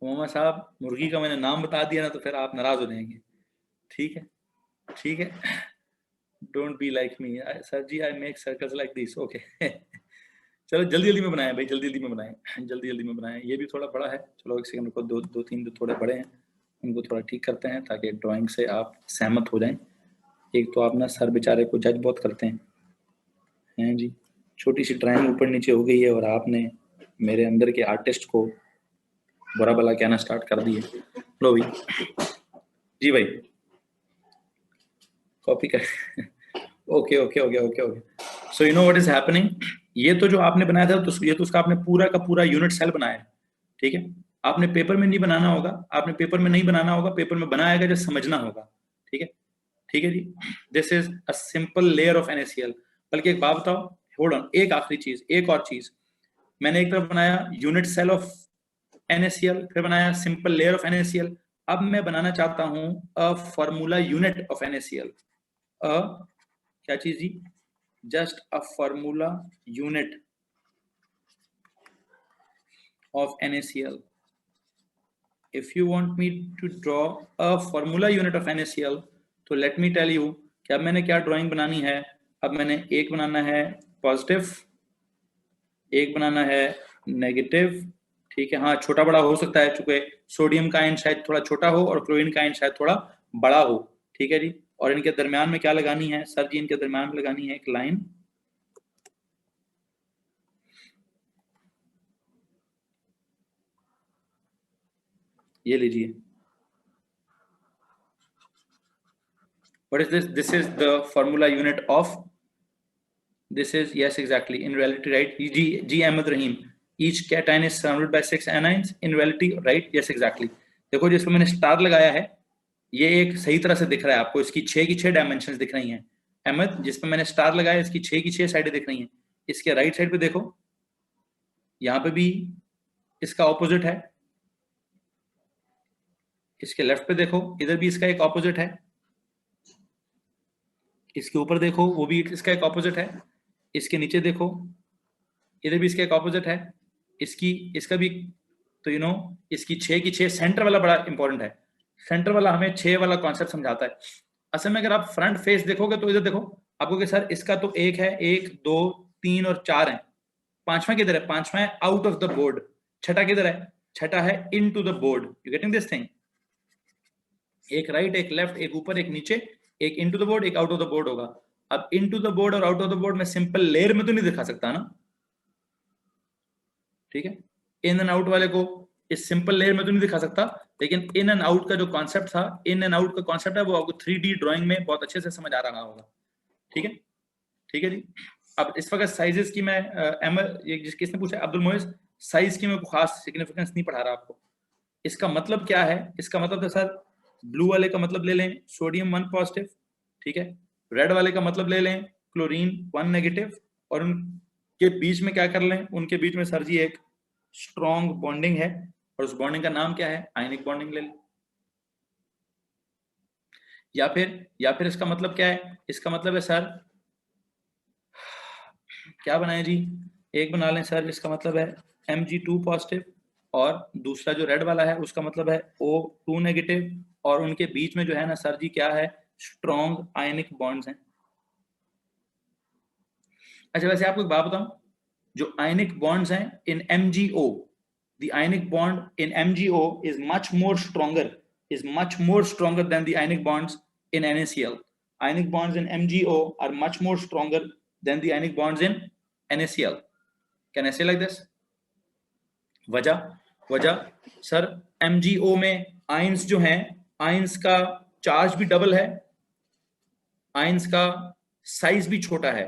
मोहम्मद साहब, मुर्गी का मैंने नाम बता दिया ना तो फिर आप नाराज हो जाएंगे। ठीक है, ठीक है, don't be like me sir जी, I make circles like this, okay. चलो जल्दी जल्दी में बनाए भाई, जल्दी जल्दी में बनाए, जल्दी जल्दी में बनाए। ये भी थोड़ा बड़ा है, चलो एक सेकंड को, दो तीन जो थोड़े बड़े हैं उनको थोड़ा ठीक करते हैं ताकि ड्राइंग से आप सहमत हो जाएं। एक तो आप ना सर बेचारे को जज बहुत करते हैं जी, छोटी सी ड्राइंग ऊपर नीचे हो गई है और आपने मेरे अंदर के आर्टिस्ट को बुरा भला कहना स्टार्ट कर दिए। लो भाई, जी भाई कॉपी कर। Okay okay okay okay okay, so you know what is happening. ये तो जो आपने बनाया था, तो ये तो उसका आपने पूरा का पूरा यूनिट सेल बनाया है। ठीक है, आपने पेपर में नहीं बनाना होगा, आपने पेपर में नहीं बनाना होगा, पेपर में बनाएगा जो समझना होगा। ठीक है, ठीक है जी, this is a simple layer of NaCl। बल्कि एक बात बताओ, होल्ड ऑन, एक आखिरी चीज, एक और चीज, मैंने एक तरफ बनाया यूनिट सेल ऑफ NaCl, फिर बनाया सिंपल लेयर ऑफ NaCl, अब मैं बनाना चाहता हूं a formula unit of NaCl। अ क्या चीज जी? Just a formula unit of NaCl. If you want me to draw a formula unit of NaCl, तो let me tell you कि अब मैंने क्या ड्राइंग बनानी है। अब मैंने एक बनाना है पॉजिटिव, एक बनाना है नेगेटिव। ठीक है, हाँ छोटा बड़ा हो सकता है, चूंकि सोडियम का आयन शायद थोड़ा छोटा हो और क्लोरीन का आयन शायद थोड़ा बड़ा हो। ठीक है जी, और इनके दरमियान में क्या लगानी है सर जी? इनके दरमियान में लगानी है एक लाइन। ये लीजिए, what is this? This is the formula unit of, this is, yes exactly, in reality, right? G Ahmed Rahim, each cation is surrounded by 6 anions in reality, right? Yes exactly। देखो जिसमें मैंने star लगाया है, ये एक सही तरह से दिख रहा है आपको, इसकी 6 की 6 डायमेंशंस दिख रही हैं। अहमद, जिसमें मैंने स्टार लगाया इसकी 6 की 6 साइडें दिख रही हैं। इसके राइट साइड पे देखो, यहाँ पे भी इसका ऑपोजिट है, इसके लेफ्ट पे देखो, इधर भी इसका एक ऑपोजिट है, इसके ऊपर देखो वो भी इसका एक ऑपोजिट है, इसके नीचे देखो इधर भी इसका एक ऑपोजिट है, इसका भी। तो यू नो इसकी 6 की 6, सेंटर वाला बड़ा इंपॉर्टेंट है, सेंटर वाला हमें 6 वाला कॉन्सेप्ट समझाता है। असल में अगर आप फ्रंट फेस देखोगे तो इधर देखो आपको कि सर इसका तो एक है, 1 2 3 और 4 है, पांचवा किधर है? पांचवा है आउट ऑफ द बोर्ड। छठा किधर है? छठा है into the board. You getting this thing? एक राइट, एक लेफ्ट, एक ऊपर, एक नीचे, एक इन टू द बोर्ड, एक आउट ऑफ द बोर्ड होगा। अब इन टू द बोर्ड और आउट ऑफ द बोर्ड में सिंपल लेयर में तो नहीं दिखा सकता ना, ठीक है, इन एंड आउट वाले को इस सिंपल लेयर में तो नहीं दिखा सकता, लेकिन इन एंड आउट का जो कॉन्सेप्ट था, इन एंड आउट का कॉन्सेप्ट है, वो आपको 3D ड्राइंग में बहुत अच्छे से समझ आ रहा होगा। ठीक है, ठीक है जी। अब इस वक्त साइजेस की मैं किसने पूछा? अब्दुल मोइज, साइज की मैं खास सिग्निफिकेंस नहीं पढ़ा रहा आपको। इसका मतलब क्या है? इसका मतलब है सर, ब्लू वाले का मतलब ले लें सोडियम 1 पॉजिटिव, ठीक है, रेड वाले का मतलब ले लें क्लोरीन 1 नेगेटिव, और उनके बीच में क्या कर लें? उनके बीच में सर जी एक स्ट्रॉन्ग बॉन्डिंग है, और उस बॉन्डिंग का नाम क्या है? आयनिक बॉन्डिंग ले लें। या फिर इसका मतलब क्या है? इसका मतलब है सर, क्या बनाए जी? एक बना लें सर जिसका मतलब है Mg2 पॉजिटिव, और दूसरा जो रेड वाला है उसका मतलब है O2 नेगेटिव, और उनके बीच में जो है ना सर जी क्या है? स्ट्रॉन्ग आयनिक बॉन्ड्स हैं। अच्छा वैसे आपको एक बात बताऊं, जो आयनिक बॉन्ड्स हैं इन MgO, the ionic bond in MgO is much more stronger than the ionic bonds in NaCl. Ionic bonds in MgO are much more stronger than the ionic bonds in NaCl. Can I say like this? वजह sir, MgO में ions जो हैं, ions का charge भी double है, ions का size भी छोटा है,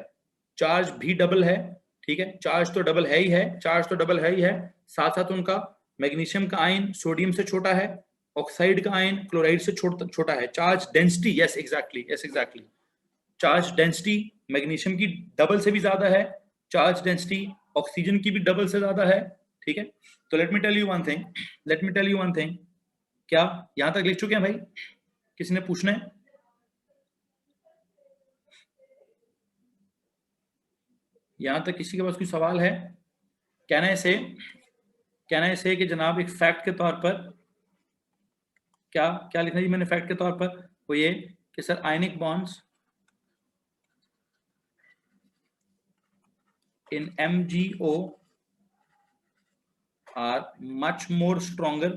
चार्ज भी डबल है। ठीक है, चार्ज तो डबल है ही है, साथ साथ उनका मैग्नीशियम का आयन सोडियम से छोटा है, ऑक्साइड का आयन क्लोराइड से छोटा है। Charge density, yes exactly, charge density magnesium की डबल से भी ज्यादा है, चार्ज डेंसिटी ऑक्सीजन की भी डबल से ज्यादा है, ठीक है। तो let me tell you one thing, क्या यहां तक लिख चुके हैं भाई? किसी ने पूछना है? यहां तक किसी के पास कोई सवाल है? कहना है कि जनाब एक फैक्ट के तौर पर क्या क्या लिखना है मैंने फैक्ट के तौर पर? वो ये कि sir ionic bonds in MgO are much more stronger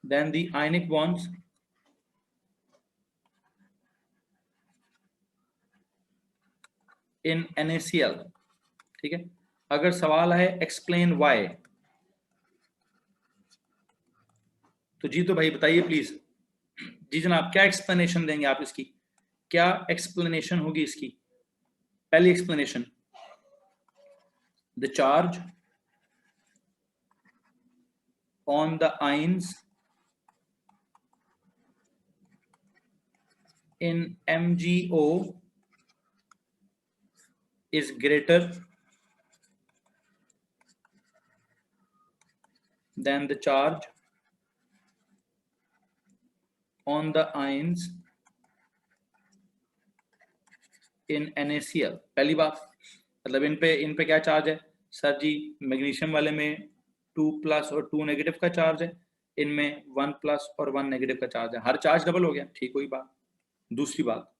than the ionic bonds in NaCl, ठीक है। अगर सवाल है एक्सप्लेन वाई, तो जी तो भाई बताइए प्लीज। जी जनाब, क्या एक्सप्लेनेशन देंगे आप इसकी? क्या एक्सप्लेनेशन होगी इसकी? पहली explanation, the charge on the ions in MgO is greater than the charge on the ions in NaCl। पहली बात मतलब इन पे क्या चार्ज है सर जी? मैग्नीशियम वाले में 2+ और 2 नेगेटिव का चार्ज है, इनमें 1+ और 1 नेगेटिव का चार्ज है। हर चार्ज डबल हो गया, ठीक हुई बात। दूसरी बात,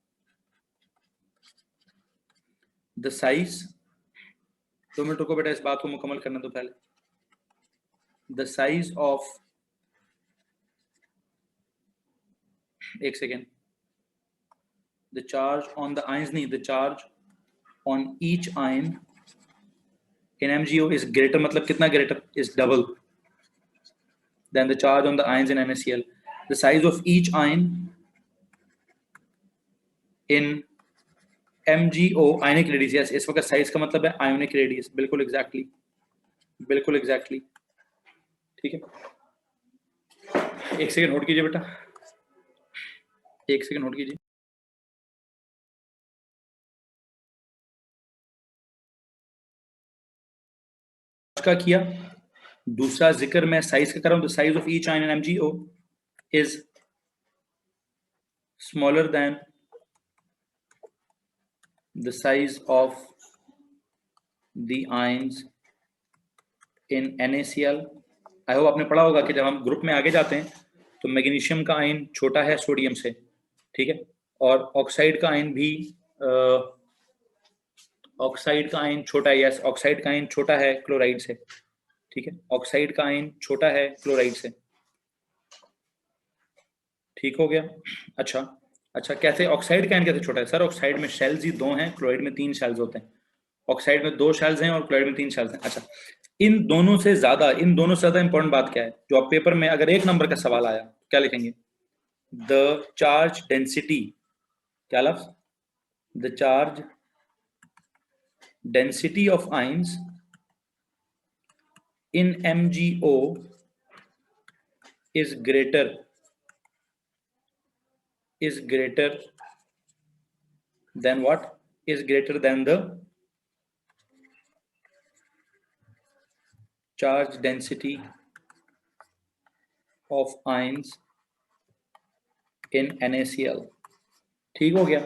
द साइज, 2 मिनट रुको बेटा, इस बात को मुकम्मल करना तो पहले। द साइज ऑफ, एक second, the charge on the ions नहीं, the charge on each ion in MgO is greater, मतलब कितना greater? is double than the charge on the ions in NaCl। the size of each ion in MgO, ionic radius, yes, इस वक्त size का मतलब है ionic radius, बिल्कुल exactly, ठीक है। एक सेकंड होल्ड कीजिए बेटा, एक सेकंड होल्ड कीजिए। का किया, दूसरा जिक्र मैं साइज का कर रहा हूं। The size of each ion in MgO is smaller than the size of the ions in NaCl। I hope आपने पढ़ा होगा कि जब हम ग्रुप में आगे जाते हैं तो मैग्नीशियम का आयन छोटा है सोडियम से, ठीक है, और ऑक्साइड का आयन भी ऑक्साइड का आयन छोटा है, यस, ऑक्साइड का आयन छोटा है क्लोराइड से, ठीक है, ऑक्साइड का आयन छोटा है क्लोराइड से, ठीक हो गया। अच्छा, कैसे ऑक्साइड का आयन कैसे छोटा है सर? ऑक्साइड में शेल्स ही 2 हैं, क्लोराइड में 3 शेल्स होते हैं। ऑक्साइड में 2 शेल्स हैं और क्लोराइड में 3 शेल्स हैं। अच्छा, इन दोनों से ज्यादा इंपॉर्टेंट बात क्या है? जो आप पेपर में अगर 1 नंबर का सवाल आया क्या लिखेंगे? द चार्ज डेंसिटी, क्या लफ्ज? The charge density of ions in MgO is greater than what? Is greater than the charge density of ions in NaCl। ठीक हो गया।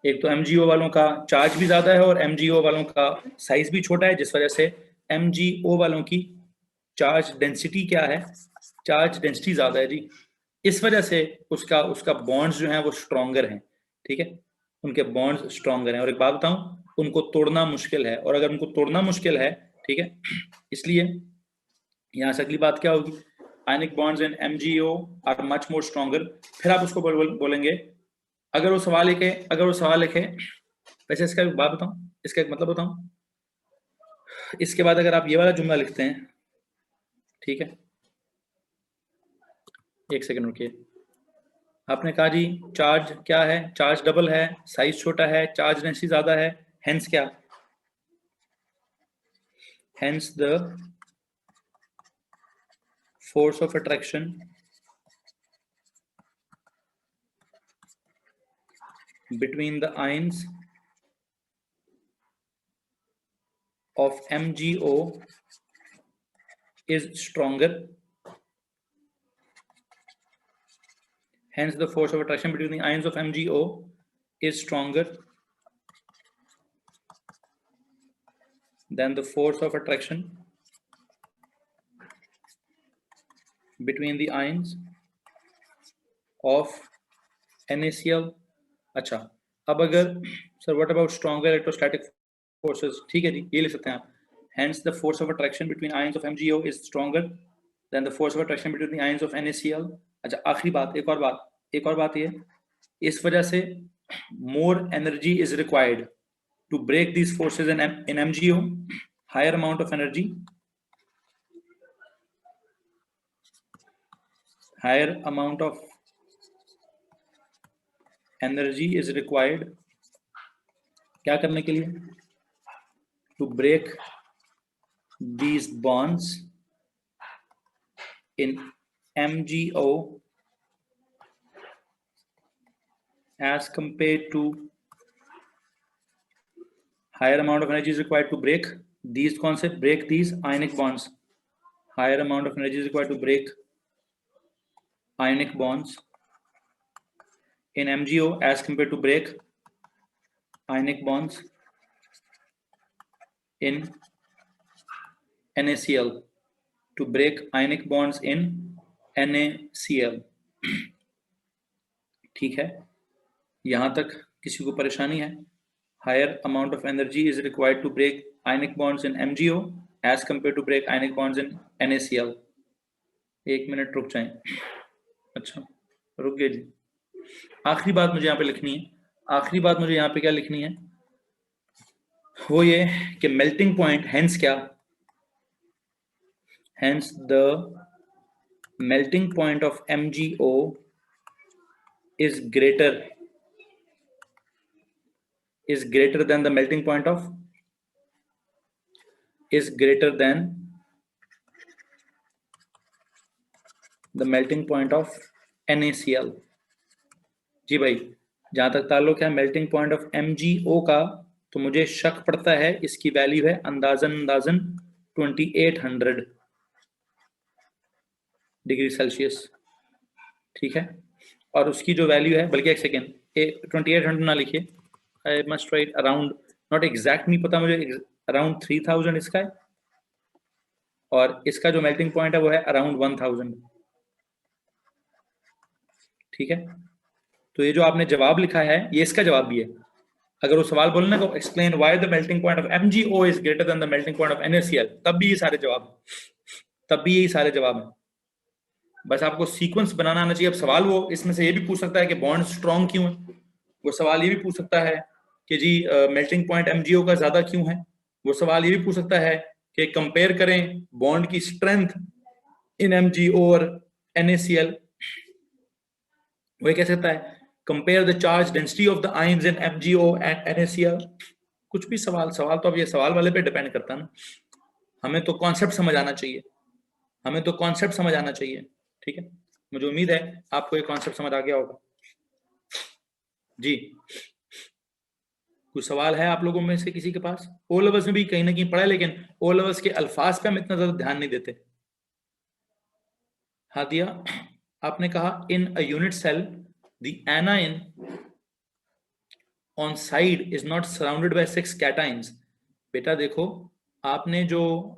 एक तो MgO वालों का चार्ज भी ज्यादा है और MgO वालों का साइज भी छोटा है, जिस वजह से MgO वालों की चार्ज डेंसिटी क्या है? चार्ज डेंसिटी ज्यादा है जी। इस वजह से उसका बॉन्ड्स जो हैं वो स्ट्रॉन्गर हैं, ठीक है, उनके बॉन्ड्स स्ट्रॉन्गर हैं। और एक बात बताऊं, उनको तोड़ना मुश्किल है, और अगर उनको तोड़ना मुश्किल है, ठीक है, इसलिए यहां से अगली बात क्या होगी? Ionic bonds in MgO are much more stronger. फिर आप उसको बोलेंगे, अगर वो सवाल लिखे, वैसे इसका एक बात बताऊं, इसका एक मतलब बताऊं, इसके बाद अगर आप ये वाला जुमला लिखते हैं, ठीक है, एक सेकंड रुकिए, आपने कहा जी चार्ज क्या है? चार्ज डबल है, साइज छोटा है, चार्ज डेंसिटी ज्यादा है, हेंस क्या? hence the force of attraction between the ions of MgO is stronger. Hence the force of attraction between the ions of MgO is stronger than the force of attraction between the ions of NaCl. अच्छा, अब अगर sir what about stronger electrostatic forces, ठीक है जी, ये ले सकते हैं आप. Hence the force of attraction between ions of MgO is stronger than the force of attraction between the ions of NaCl. अच्छा, आखिरी बात, एक और बात ये, इस वजह से more energy is required to break these forces in MgO. Higher amount of energy, higher amount of energy is required क्या करने के लिए? To break these bonds in MgO as compared to higher amount of energy is required to break these concept, break these ionic bonds. Higher amount of energy is required to break ionic bonds in MgO as compared to break ionic bonds in NaCl. To break ionic bonds in NaCl. ठीक है, यहां तक किसी को परेशानी है? Higher amount of energy is required to break ionic bonds in MgO as compared to break ionic bonds in NaCl. एक minute रुक जाएं. अच्छा, रुक गए जी. आखिरी बात मुझे यहाँ पे लिखनी है. आखिरी बात मुझे यहाँ पे क्या लिखनी है? वो ये कि मेल्टिंग पॉइंट, हेंस क्या? Hence the melting point of MgO is greater than the melting point of NaCl. जी भाई, जहां तक ताल्लुक है मेल्टिंग पॉइंट ऑफ MgO का, तो मुझे शक पड़ता है इसकी वैल्यू है अंदाजन 2800 डिग्री सेल्सियस. ठीक है, और उसकी जो वैल्यू है, बल्कि एक सेकेंड, 2800 ना लिखिए, I must write around, not exact नहीं पता मुझे, अराउंड 3000 इसका है, और इसका जो मेल्टिंग पॉइंट है वो है अराउंड 1000. ठीक है, तो ये जो आपने जवाब लिखा है ये इसका जवाब भी है. अगर वो सवाल बोलने को explain why the melting point of MgO is greater than the melting point of NaCl, तब भी ये सारे जवाब हैं. बस आपको सीक्वेंस बनाना आना चाहिए. अब सवाल वो इसमें से ये भी पूछ सकता है कि बॉन्ड स्ट्रॉन्ग क्यों है. वो सवाल ये भी पूछ सकता है कि जी मेल्टिंग पॉइंट MgO का ज्यादा क्यों है. वो सवाल ये भी पूछ सकता है कि कंपेयर करें बॉन्ड की स्ट्रेंथ इन MgO और NaCl. वो ये कह सकता है compare the charge density of the ions in MgO and NaCl. कुछ भी सवाल तो अब ये सवाल वाले पे डिपेंड करता है ना. हमें तो कॉन्सेप्ट समझ आना चाहिए. ठीक है, मुझे उम्मीद है आपको ये कॉन्सेप्ट समझ आ गया होगा. जी, कोई सवाल है आप लोगों में से किसी के पास? ओ लेवल्स में भी कहीं ना कहीं पढ़ा है, लेकिन ओ लेवल्स के अल्फाज पे हम इतना ज्यादा ध्यान नहीं देते. हादिया, आपने कहा in a unit cell the anion on side is not surrounded by 6 cations. बेटा देखो, आपने जो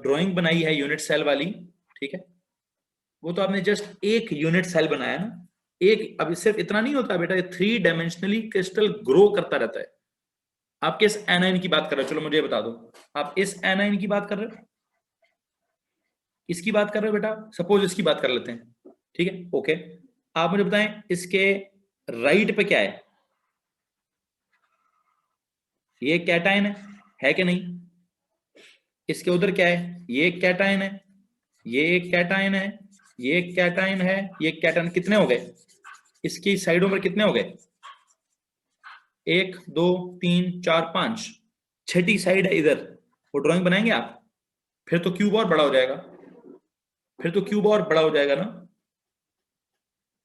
ड्राइंग बनाई है यूनिट सेल वाली, ठीक है, वो तो आपने जस्ट एक यूनिट सेल बनाया ना, एक. अब सिर्फ इतना नहीं होता बेटा, ये 3 डायमेंशनली क्रिस्टल ग्रो करता रहता है. आप किस एनाइन की बात कर रहे हो? चलो मुझे बता दो, आप इस एनाइन की बात कर रहे हो, इसकी बात कर रहे हो बेटा? सपोज इसकी बात कर लेते हैं. ठीक है, ओके. आप मुझे बताएं इसके राइट पे क्या है? ये कैटाइन है कि नहीं? इसके उधर क्या है? ये एक कैटाइन है, ये एक कैटाइन है, ये एक कैटाइन है, ये कैटाइन. कितने हो गए? इसकी साइडों पर कितने हो गए? 1 2 3 4 5, छठी साइड है इधर. वो ड्राइंग बनाएंगे आप? फिर तो क्यूब और बड़ा हो जाएगा, फिर तो क्यूब और बड़ा हो जाएगा ना।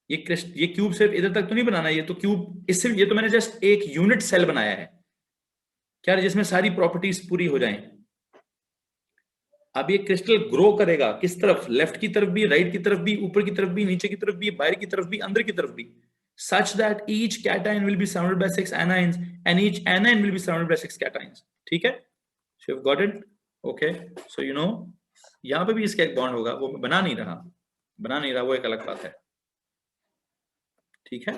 ये क्यूब सिर्फ इधर तक तो नहीं बनाना, ये तो क्यूब इससे, ये तो मैंने जस्ट एक यूनिट सेल बनाया है क्या, जिसमें सारी प्रॉपर्टीज पूरी हो जाएं। अब ये क्रिस्टल ग्रो करेगा किस तरफ, लेफ्ट की तरफ भी, राइट की तरफ भी, ऊपर की तरफ भी, नीचे की तरफ भी, बाहर की तरफ भी, अंदर की तरफ भी, such that each cation will be surrounded by 6 anions and each anion will be surrounded by 6 cations। ठीक है, so you've got it, okay, so you know यहां पे भी इसका एक बॉन्ड होगा, वो बना नहीं रहा, वो एक अलग बात है। ठीक है,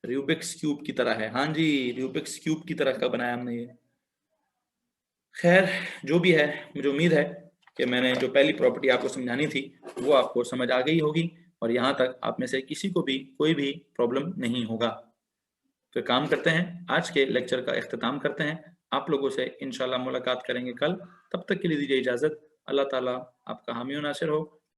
रूबिक्स क्यूब की तरह है, हाँ जी, रूबिक्स क्यूब की तरह का बनाया हमने ये। खैर जो भी है, मुझे उम्मीद है कि मैंने जो पहली प्रॉपर्टी आपको समझानी थी वो आपको समझ आ गई होगी, और यहाँ तक आप में से किसी को भी कोई भी प्रॉब्लम नहीं होगा। तो काम करते हैं, आज के लेक्चर का इख्तिताम करते हैं, आप लोगों से इंशाल्लाह मुलाकात करेंगे कल। तब तक के लिए दीजिए इजाज़त। अल्लाह ताला आपका हामी और नासिर हो।